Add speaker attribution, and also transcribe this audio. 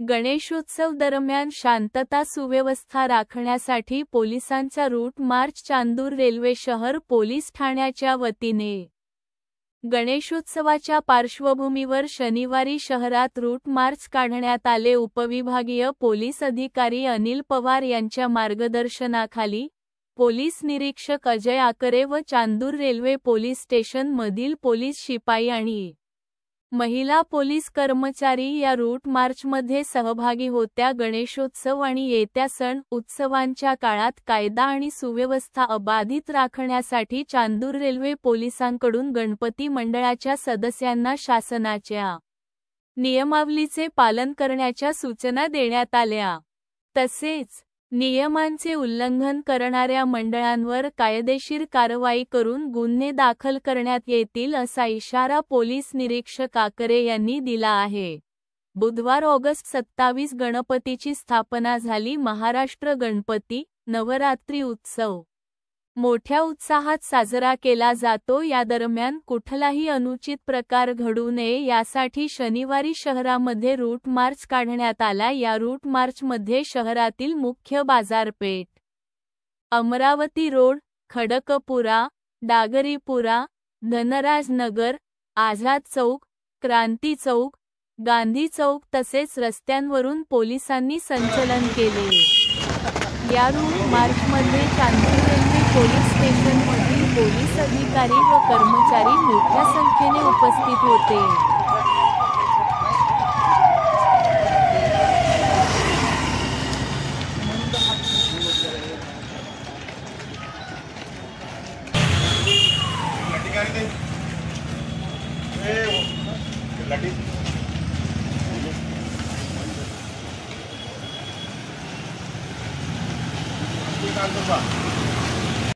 Speaker 1: गणेशोत्सव दरम्यान शांतता सुव्यवस्था राखण्यासाठी पोलिसांचा रूट मार्च चांदूर रेल्वे शहर पोलीस ठाण्याच्या वतीने। गणेशोत्सवाच्या पार्श्वभूमीवर शनिवारी शहरात रूट मार्च काढण्यात आले। उपविभागीय पोलीस अधिकारी अनिल पवार यांच्या मार्गदर्शनाखाली पोलीस निरीक्षक अजय आकरे व चांदूर रेल्वे पोलीस स्टेशन मधील पोलीस शिपाई आणि महिला पोलीस कर्मचारी या रूट मार्चमध्ये सहभागी होत्या। गणेशोत्सव आणि येत्या सण उत्सवांच्या काळात कायदा आणि सुव्यवस्था अबाधित राखण्यासाठी चांदूर रेल्वे पोलिसांकडून गणपती मंडळाच्या सदस्यांना शासनाच्या नियमावलीचे पालन करण्याच्या सूचना देण्यात आल्या। तसेच नियमांचे उल्लंघन करणाऱ्या मंडळांवर कायदेशीर कारवाई करून गुन्हे दाखल करण्यात येतील असा इशारा पोलीस निरीक्षक आकरे यांनी दिला आहे। बुधवार ऑगस्ट 27 गणपतीची स्थापना झाली। महाराष्ट्र गणपती नवरात्री उत्सव मोठ्या उत्साहात साजरा केला जातो। या दरम्यान कुठलाही अनुचित प्रकार घडू नये यासाठी शनिवारी शहरामध्ये रूट मार्च काढण्यात आला। या रूट मार्चमध्ये शहरातील मुख्य बाजारपेठ, अमरावती रोड, खडकपुरा, डागरीपुरा, धनराज नगर, आझाद चौक, क्रांती चौक, गांधी चौक तसेच रस्त्यांवरून पोलिसांनी संचलन केले। या रूट मार्चमध्ये चांदूर रेल्वे पोलीस स्टेशनमधील पोलीस अधिकारी व कर्मचारी मोठ्या संख्येने उपस्थित होते।
Speaker 2: Terima kasih.